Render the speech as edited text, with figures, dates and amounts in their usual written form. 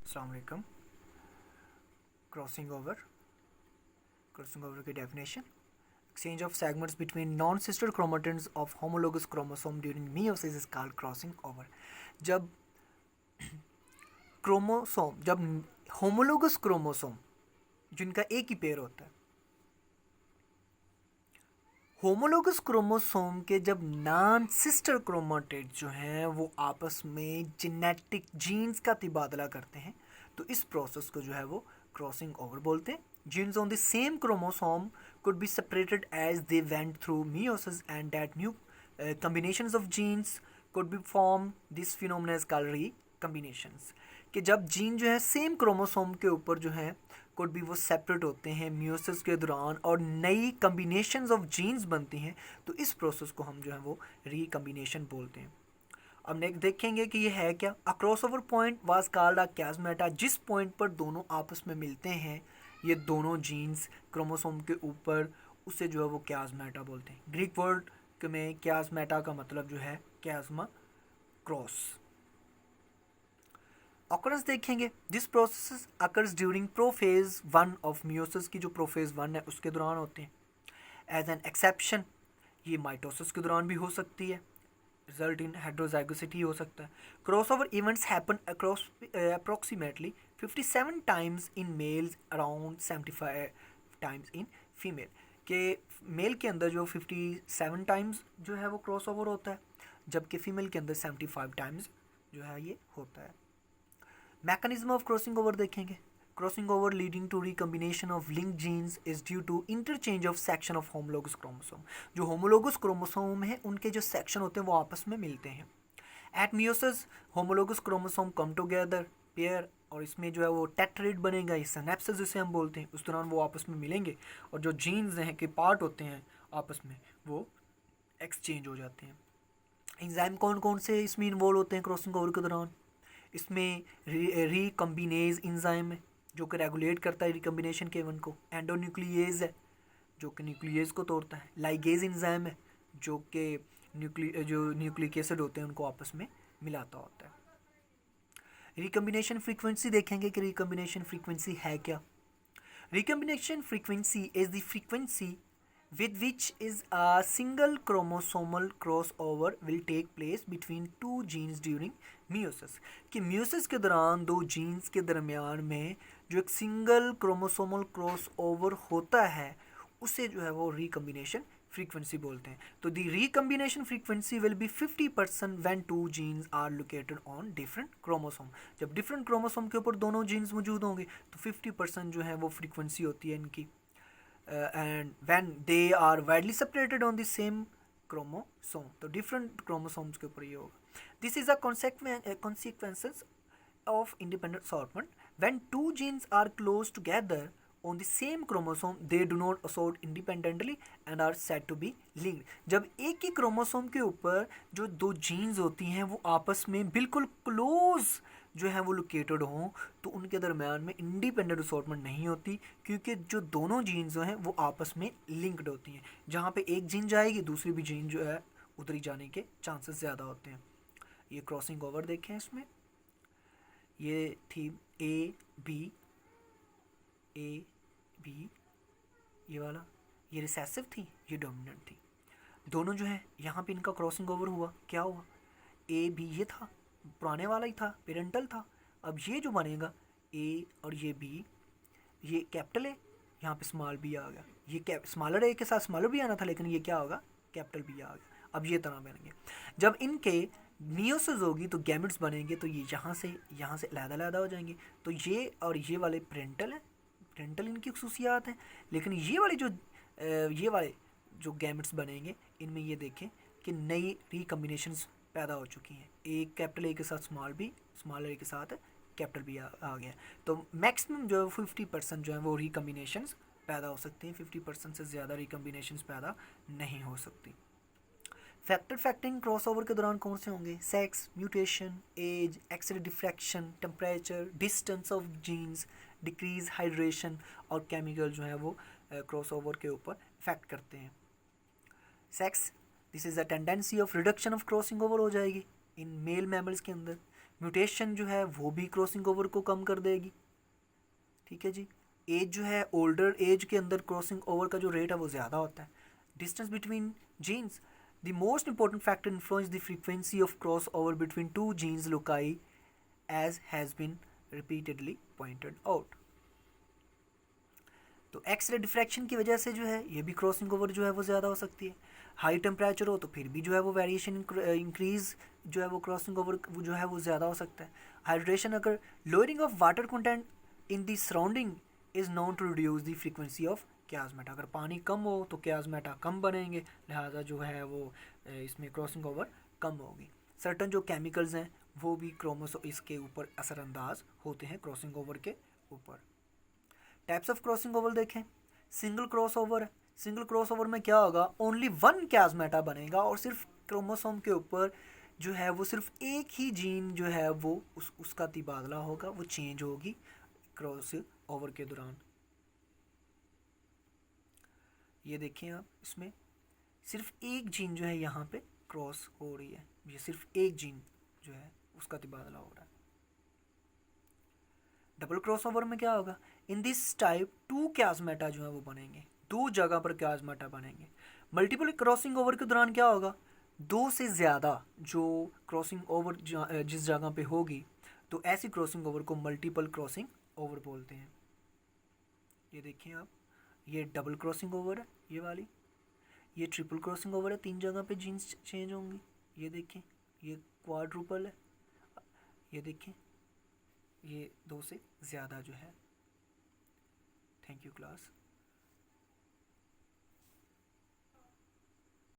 अस्सलाम वालेकुम। Crossing over की definition, exchange of segments between non-sister chromatins of homologous chromosome during meiosis is called crossing over। जब homologous chromosome जिनका एक ही pair होता है, होमोलोगस क्रोमोसोम के जब नॉन सिस्टर क्रोमाटिड जो हैं वो आपस में जेनेटिक जीन्स का तबादला करते हैं, तो इस प्रोसेस को जो है वो क्रॉसिंग ओवर बोलते हैं। Genes on the same chromosome could be separated as they went through meiosis and that new combinations of genes could be formed। this phenomenon is called recombinations। कि जब जीन जो है सेम क्रोमोसोम के ऊपर जो है कोड भी वो सेपरेट होते हैं मियोसिस के दौरान और नई कम्बिनेशंस ऑफ जीन्स बनती हैं, तो इस प्रोसेस को हम जो है वो रिकम्बिनेशन बोलते हैं। अब नेक्स्ट देखेंगे कि ये है क्या। A crossover point was called a chiasmata. जिस पॉइंट पर दोनों आपस में मिलते हैं ये दोनों जीन्स क्रोमोसोम के ऊपर, उसे जो है वो कैज़मेटा बोलते हैं। ग्रीक वर्ड में कैज़मेटा का मतलब जो है कैज़मा, क्रॉस। ऑकरेंस देखेंगे, this process occurs during prophase 1 of meiosis की जो प्रोफेज 1 है उसके दौरान होते हैं। एज एन एक्सेप्शन ये माइटोसिस के दौरान भी हो सकती है, रिजल्ट इन हेट्रोजाइगोसिटी हो सकता है। Crossover events happen across approximately 57 times in males, around 75 times in female. के मेल के अंदर जो 57 टाइम्स जो है वो क्रॉसओवर होता है, जबकि फीमेल के अंदर 75 टाइम्स जो है ये होता है। मैकेनिज्म ऑफ क्रॉसिंग ओवर देखेंगे। Crossing over leading to recombination of link genes is due to interchange of section of homologous chromosome. जो होमोलोगस क्रोमोसोम है उनके जो सेक्शन होते हैं वो आपस में मिलते हैं। At meiosis homologous chromosome come together pair, और इसमें जो है वो टेट्राइड बनेगा, ये सिनेप्सिस जिसे हम बोलते हैं। उस दौरान वो आपस में मिलेंगे और जो जीन्स हैं के पार्ट होते हैं आपस में वो एक्सचेंज हो जाते हैं। एंजाइम कौन कौन से इसमें इन्वॉल्व होते हैं क्रॉसिंग ओवर के दौरान? इसमें रिकम्बिनेज इंजाइम है जो कि रेगुलेट करता है रिकम्बिनेशन के इवेंट को। एंडोन्यूक्लिएज है जो कि न्यूक्लियस को तोड़ता है। लाइगेज इंजाइम है जो कि जो न्यूक्लिक एसिड होते हैं उनको आपस में मिलाता होता है। रिकम्बिनेशन फ्रीक्वेंसी देखेंगे कि रिकम्बिनेशन फ्रीक्वेंसी है क्या। Recombination frequency is the frequency with which is a single chromosomal crossover will take place between two genes during meiosis। कि meiosis के दौरान दो जीन्स के दरमियान में जो एक सिंगल क्रोमोसोमल क्रॉस ओवर होता है उसे जो है वो रिकम्बिनेशन फ्रीक्वेंसी बोलते हैं। तो the recombination frequency will be 50% when two genes are located on different chromosome. जब डिफरेंट क्रोमोसोम के ऊपर दोनों जीन्स मौजूद होंगे तो 50% जो है वो फ्रीक्वेंसी होती है इनकी। And when they are widely separated on the same chromosome, तो different chromosomes के ऊपर ये होगा। This is a consequences of independent assortment। When two genes are close together on the same chromosome, they do not assort independently and are said to be linked। जब एक ही chromosome के ऊपर जो दो जीन्स होती हैं वो आपस में बिल्कुल क्लोज जो है वो लोकेटेड हों तो उनके दरम्यान में इंडिपेंडेंट असॉर्टमेंट नहीं होती, क्योंकि जो दोनों जीन्स जो हैं वो आपस में लिंक्ड होती हैं। जहाँ पे एक जीन जाएगी दूसरी भी जीन जो है उधर ही जाने के चांसेस ज़्यादा होते हैं। ये क्रॉसिंग ओवर देखें, इसमें ये थी ए बी, ये वाला ये रिसेसिव थी, ये डोमिनेंट थी। दोनों जो है यहाँ पे इनका क्रॉसिंग ओवर हुआ, क्या हुआ? ए बी ये था, पुराने वाला ही था, पेरेंटल था। अब ये जो बनेगा ए और ये बी, ये कैपिटल है, यहाँ पे स्मॉल बी आ गया। ये स्मॉलर ए के साथ स्मॉलर बी आना था, लेकिन ये क्या होगा, कैपिटल बी आ गया। अब ये तरह बनेंगे। जब इनके मियोसिस होगी तो गैमेट्स बनेंगे, तो ये यहाँ से अलग-अलग हो जाएंगे। तो ये और ये वाले पेरेंटल है, पेरेंटल इनकी खसूसियात हैं। लेकिन ये वाले जो गैमेट्स बनेंगे इनमें ये देखें कि नई रिकम्बिनेशंस पैदा हो चुकी हैं। एक कैपिटल ए के साथ स्मॉल ए के साथ कैपिटल बी आ गया। तो मैक्सिमम जो है 50% जो है वो रिकम्बिनेशंस पैदा हो सकती हैं, 50% से ज़्यादा रिकम्बिनेशंस पैदा नहीं हो सकती। फैक्टर फैक्टिंग क्रॉसओवर के दौरान कौन से होंगे? Sex, mutation, age, X-ray diffraction, temperature, distance of genes, decrease hydration और केमिकल जो है वो क्रॉसओवर के ऊपर इफेक्ट करते हैं। Sex, this is a tendency of reduction of crossing over हो जाएगी इन मेल मैमल्स के अंदर। म्यूटेशन जो है वो भी क्रॉसिंग ओवर को कम कर देगी, ठीक है जी। एज जो है, ओल्डर एज के अंदर क्रॉसिंग ओवर का जो रेट है वो ज़्यादा होता है। Distance between genes, the most important factor influence the frequency of cross over between two genes loci as has been repeatedly pointed out. तो एक्सरे डिफ्रैक्शन की वजह से जो है ये भी क्रॉसिंग ओवर जो है वो ज़्यादा हो सकती है। हाई टेम्परेचर हो तो फिर भी जो है वो वेरिएशन इंक्रीज जो है वो क्रॉसिंग ओवर जो है वो ज़्यादा हो सकता है। हाइड्रेशन अगर lowering of water content in the surrounding is known to reduce the frequency of chiasmata. अगर पानी कम हो तो क्याजमेटा कम बनेंगे, लिहाजा जो है वो इसमें क्रॉसिंग ओवर कम होगी। सर्टन जो केमिकल्स हैं वो भी क्रोमोसो इसके ऊपर असरअंदाज होते हैं क्रॉसिंग ओवर के ऊपर। टाइप्स ऑफ क्रॉसिंग ओवर देखें। Single cross over, single cross over में क्या होगा, ओनली वन क्याजमेटा बनेगा और सिर्फ क्रोमोसोम के ऊपर जो है वो सिर्फ एक ही जीन जो है वो उसका तबादला होगा, वो चेंज होगी क्रॉस ओवर के दौरान। ये देखें आप, इसमें सिर्फ एक जीन जो है यहाँ पे क्रॉस हो रही है, ये सिर्फ एक जीन जो है उसका तबादला हो रहा है। डबल क्रॉस ओवर में क्या होगा, इन दिस टाइप टू क्याजमेटा जो है वो बनेंगे, दो जगह पर क्याजमेटा बनेंगे। मल्टीपल क्रॉसिंग ओवर के दौरान क्या होगा, दो से ज़्यादा जो क्रॉसिंग ओवर जिस जगह पे होगी तो ऐसी क्रॉसिंग ओवर को मल्टीपल क्रॉसिंग ओवर बोलते हैं। ये देखिए आप, ये डबल क्रॉसिंग ओवर है ये वाली, ये ट्रिपल क्रॉसिंग ओवर है, तीन जगह पे जीन्स चेंज होंगी। ये देखें, ये क्वाड्रुपल है, ये देखें ये दो से ज़्यादा जो है। Thank you class.